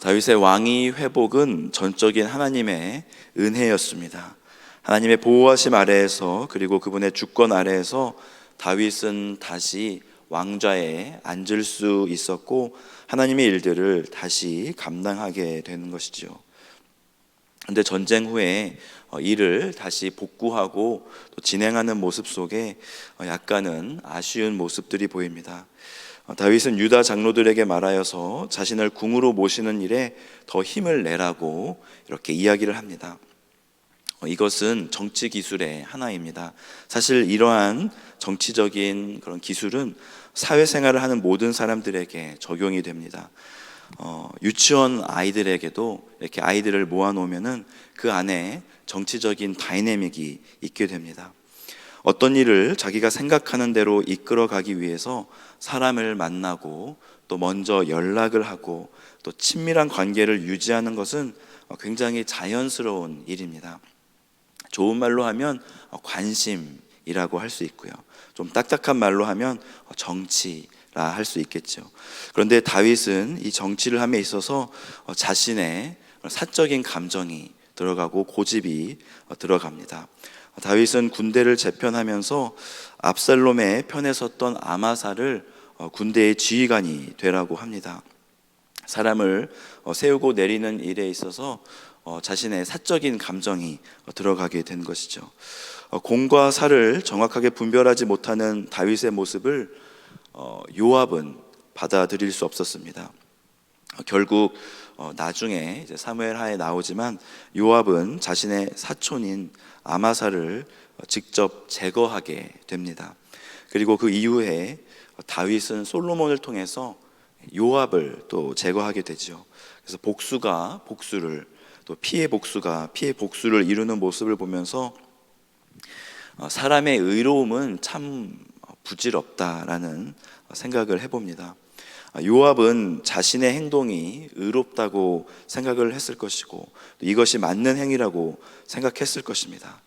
다윗의 왕위 회복은 전적인 하나님의 은혜였습니다. 하나님의 보호하심 아래에서, 그리고 그분의 주권 아래에서 다윗은 다시 왕좌에 앉을 수 있었고 하나님의 일들을 다시 감당하게 되는 것이죠. 그런데 전쟁 후에 일을 다시 복구하고 또 진행하는 모습 속에 약간은 아쉬운 모습들이 보입니다. 다윗은 유다 장로들에게 말하여서 자신을 궁으로 모시는 일에 더 힘을 내라고 이렇게 이야기를 합니다. 이것은 정치 기술의 하나입니다. 사실 이러한 정치적인 그런 기술은 사회생활을 하는 모든 사람들에게 적용이 됩니다. 유치원 아이들에게도 이렇게 아이들을 모아놓으면은 그 안에 정치적인 다이내믹이 있게 됩니다. 어떤 일을 자기가 생각하는 대로 이끌어가기 위해서 사람을 만나고 또 먼저 연락을 하고 또 친밀한 관계를 유지하는 것은 굉장히 자연스러운 일입니다. 좋은 말로 하면 관심이라고 할 수 있고요, 좀 딱딱한 말로 하면 정치라 할 수 있겠죠. 그런데 다윗은 이 정치를 함에 있어서 자신의 사적인 감정이 들어가고 고집이 들어갑니다. 다윗은 군대를 재편하면서 압살롬의 편에 섰던 아마사를 군대의 지휘관이 되라고 합니다. 사람을 세우고 내리는 일에 있어서 자신의 사적인 감정이 들어가게 된 것이죠. 공과 사를 정확하게 분별하지 못하는 다윗의 모습을 요압은 받아들일 수 없었습니다. 결국 나중에 이제 사무엘 하에 나오지만 요압은 자신의 사촌인 아마사를 직접 제거하게 됩니다. 그리고 그 이후에 다윗은 솔로몬을 통해서 요압을 또 제거하게 되죠. 그래서 복수가 복수를, 또 피해 복수가 피해 복수를 이루는 모습을 보면서 사람의 의로움은 참 부질없다라는 생각을 해봅니다. 요압은 자신의 행동이 의롭다고 생각을 했을 것이고 이것이 맞는 행위라고 생각했을 것입니다.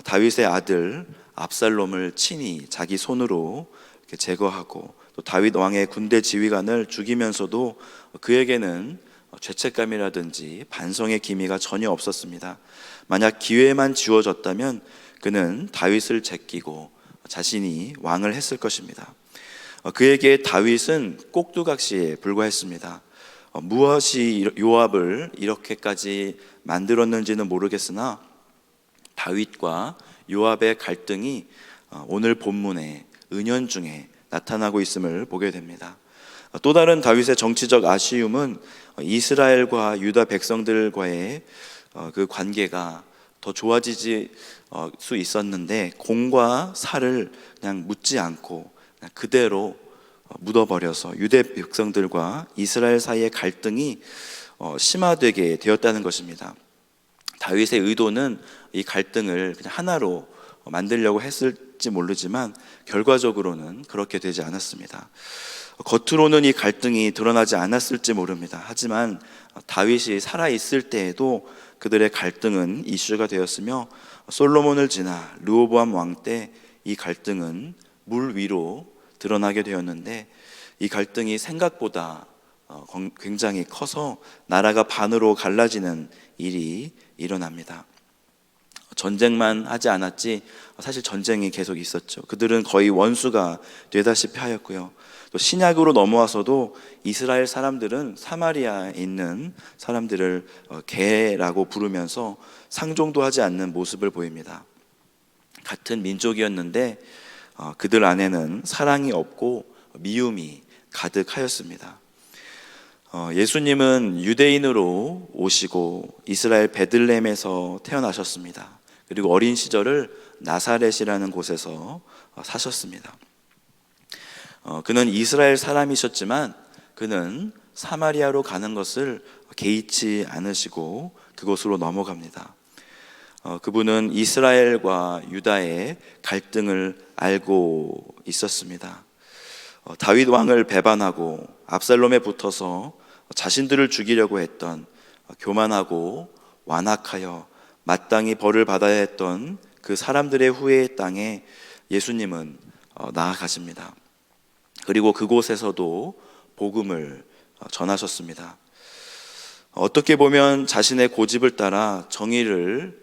다윗의 아들 압살롬을 친히 자기 손으로 이렇게 제거하고 또 다윗 왕의 군대 지휘관을 죽이면서도 그에게는 죄책감이라든지 반성의 기미가 전혀 없었습니다. 만약 기회만 주어졌다면 그는 다윗을 제끼고 자신이 왕을 했을 것입니다. 그에게 다윗은 꼭두각시에 불과했습니다. 무엇이 요압을 이렇게까지 만들었는지는 모르겠으나 다윗과 요압의 갈등이 오늘 본문의 은연중에 나타나고 있음을 보게 됩니다. 또 다른 다윗의 정치적 아쉬움은 이스라엘과 유다 백성들과의 그 관계가 더 좋아지지 수 있었는데 공과 사를 그냥 묻지 않고 그냥 그대로 묻어버려서 유대 백성들과 이스라엘 사이의 갈등이 심화되게 되었다는 것입니다. 다윗의 의도는 이 갈등을 그냥 하나로 만들려고 했을지 모르지만 결과적으로는 그렇게 되지 않았습니다. 겉으로는 이 갈등이 드러나지 않았을지 모릅니다. 하지만 다윗이 살아있을 때에도 그들의 갈등은 이슈가 되었으며 솔로몬을 지나 르호보암 왕 때 이 갈등은 물 위로 드러나게 되었는데 이 갈등이 생각보다 굉장히 커서 나라가 반으로 갈라지는 일이 일어납니다. 전쟁만 하지 않았지 사실 전쟁이 계속 있었죠. 그들은 거의 원수가 되다시피 하였고요. 또 신약으로 넘어와서도 이스라엘 사람들은 사마리아에 있는 사람들을 개라고 부르면서 상종도 하지 않는 모습을 보입니다. 같은 민족이었는데 그들 안에는 사랑이 없고 미움이 가득하였습니다. 예수님은 유대인으로 오시고 이스라엘 베들레헴에서 태어나셨습니다. 그리고 어린 시절을 나사렛이라는 곳에서 사셨습니다. 그는 이스라엘 사람이셨지만 그는 사마리아로 가는 것을 개의치 않으시고 그곳으로 넘어갑니다. 그분은 이스라엘과 유다의 갈등을 알고 있었습니다. 다윗 왕을 배반하고 압살롬에 붙어서 자신들을 죽이려고 했던, 교만하고 완악하여 마땅히 벌을 받아야 했던 그 사람들의 후예의 땅에 예수님은 나아가십니다. 그리고 그곳에서도 복음을 전하셨습니다. 어떻게 보면 자신의 고집을 따라 정의를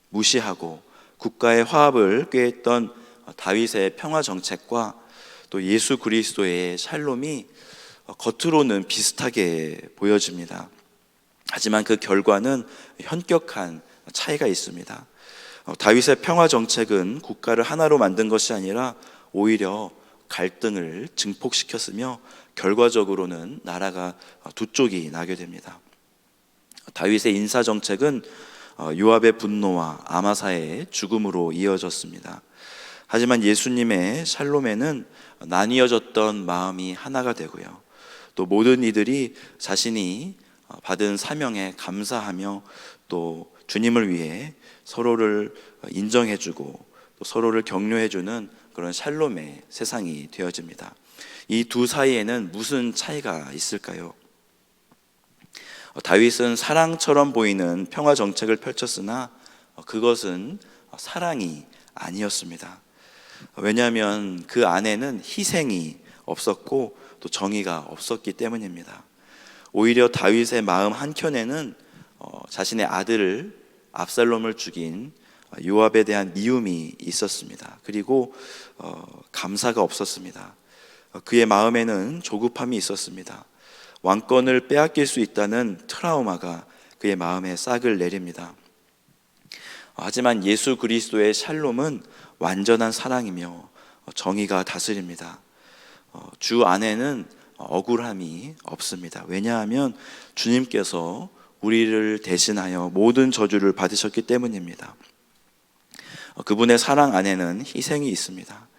무시하고 국가의 화합을 꾀했던 다윗의 평화 정책과 또 예수 그리스도의 샬롬이 겉으로는 비슷하게 보여집니다. 하지만 그 결과는 현격한 차이가 있습니다. 다윗의 평화 정책은 국가를 하나로 만든 것이 아니라 오히려 갈등을 증폭시켰으며 결과적으로는 나라가 두 쪽이 나게 됩니다. 다윗의 인사 정책은 요압의 분노와 아마사의 죽음으로 이어졌습니다. 하지만 예수님의 샬롬에는 나뉘어졌던 마음이 하나가 되고요, 또 모든 이들이 자신이 받은 사명에 감사하며 또 주님을 위해 서로를 인정해주고 또 서로를 격려해주는 그런 샬롬의 세상이 되어집니다. 이 두 사이에는 무슨 차이가 있을까요? 다윗은 사랑처럼 보이는 평화 정책을 펼쳤으나 그것은 사랑이 아니었습니다. 왜냐하면 그 안에는 희생이 없었고 또 정의가 없었기 때문입니다. 오히려 다윗의 마음 한켠에는 자신의 아들을 압살롬을 죽인 요압에 대한 미움이 있었습니다. 그리고 감사가 없었습니다. 그의 마음에는 조급함이 있었습니다. 왕권을 빼앗길 수 있다는 트라우마가 그의 마음에 싹을 내립니다. 하지만 예수 그리스도의 샬롬은 완전한 사랑이며 정의가 다스립니다. 주 안에는 억울함이 없습니다. 왜냐하면 주님께서 우리를 대신하여 모든 저주를 받으셨기 때문입니다. 그분의 사랑 안에는 희생이 있습니다.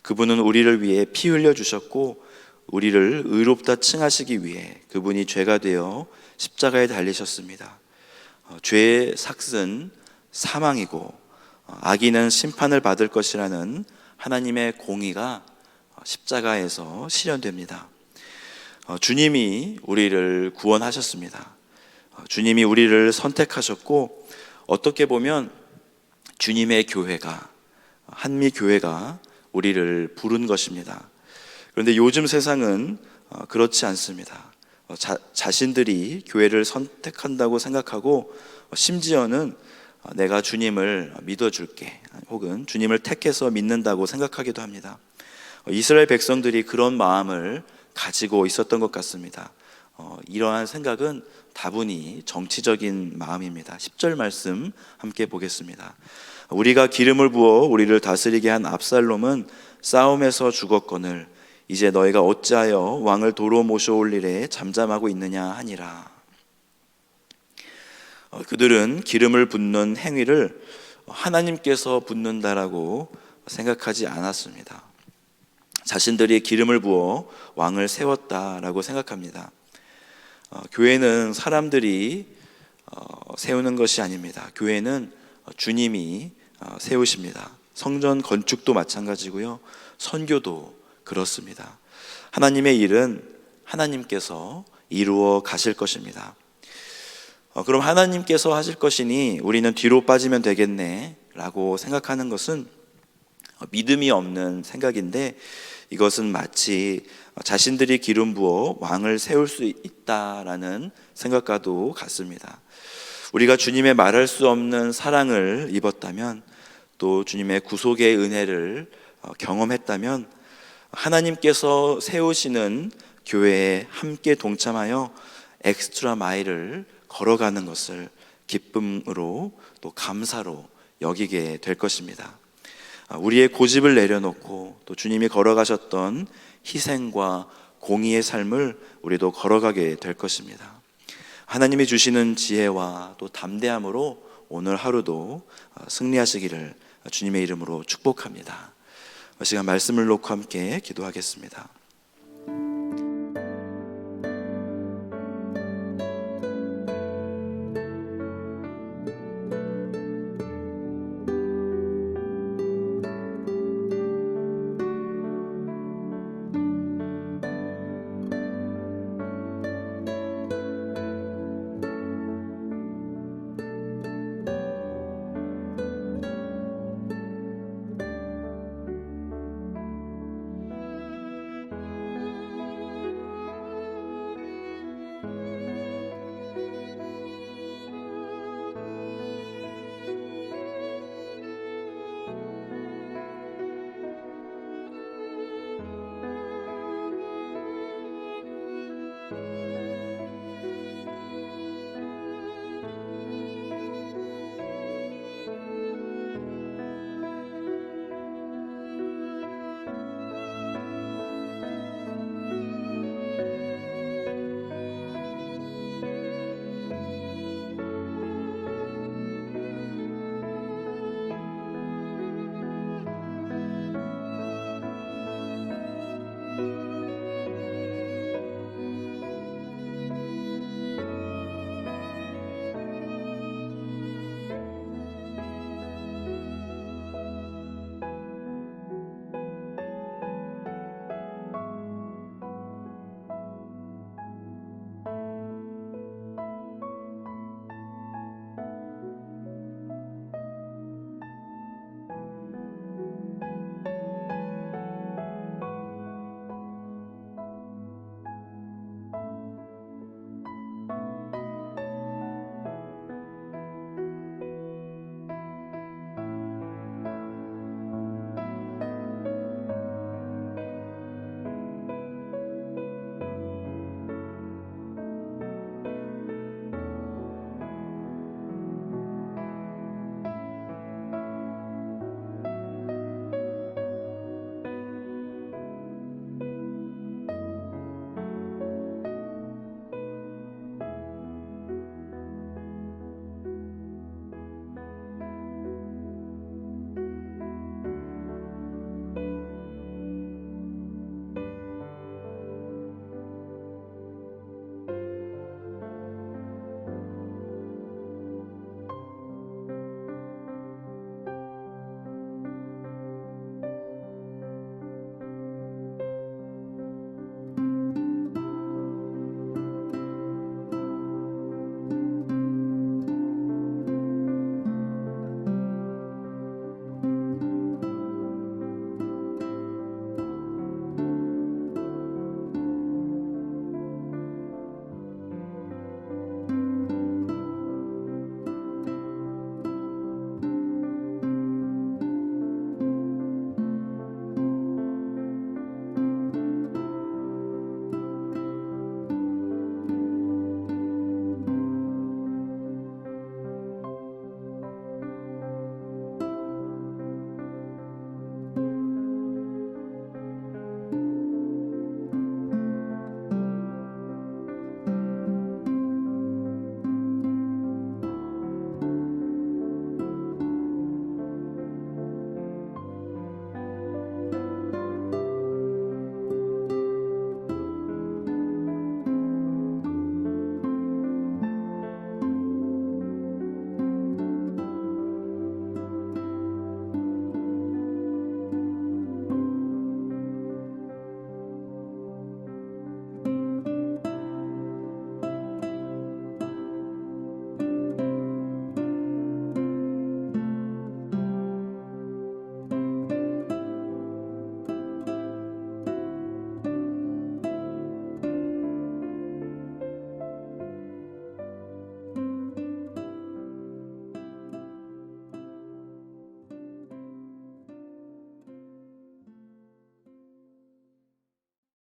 그분은 우리를 위해 피 흘려 주셨고 우리를 의롭다 칭하시기 위해 그분이 죄가 되어 십자가에 달리셨습니다. 죄의 삭은 사망이고 악인은 심판을 받을 것이라는 하나님의 공의가 십자가에서 실현됩니다. 주님이 우리를 구원하셨습니다. 주님이 우리를 선택하셨고 어떻게 보면 주님의 교회가, 한미교회가 우리를 부른 것입니다. 그런데 요즘 세상은 그렇지 않습니다. 자신들이 교회를 선택한다고 생각하고 심지어는 내가 주님을 믿어줄게 혹은 주님을 택해서 믿는다고 생각하기도 합니다. 이스라엘 백성들이 그런 마음을 가지고 있었던 것 같습니다. 이러한 생각은 다분히 정치적인 마음입니다. 10절 말씀 함께 보겠습니다. 우리가 기름을 부어 우리를 다스리게 한 압살롬은 싸움에서 죽었거늘 이제 너희가 어찌하여 왕을 도로 모셔올 일에 잠잠하고 있느냐 하니라. 그들은 기름을 붓는 행위를 하나님께서 붓는다라고 생각하지 않았습니다. 자신들이 기름을 부어 왕을 세웠다라고 생각합니다. 교회는 사람들이 세우는 것이 아닙니다. 교회는 주님이 세우십니다. 성전 건축도 마찬가지고요, 선교도 그렇습니다. 하나님의 일은 하나님께서 이루어 가실 것입니다. 그럼 하나님께서 하실 것이니 우리는 뒤로 빠지면 되겠네 라고 생각하는 것은 믿음이 없는 생각인데, 이것은 마치 자신들이 기름 부어 왕을 세울 수 있다라는 생각과도 같습니다. 우리가 주님의 말할 수 없는 사랑을 입었다면, 또 주님의 구속의 은혜를 경험했다면 하나님께서 세우시는 교회에 함께 동참하여 엑스트라 마일을 걸어가는 것을 기쁨으로 또 감사로 여기게 될 것입니다. 우리의 고집을 내려놓고 또 주님이 걸어가셨던 희생과 공의의 삶을 우리도 걸어가게 될 것입니다. 하나님이 주시는 지혜와 또 담대함으로 오늘 하루도 승리하시기를 주님의 이름으로 축복합니다. 이 시간 말씀을 놓고 함께 기도하겠습니다.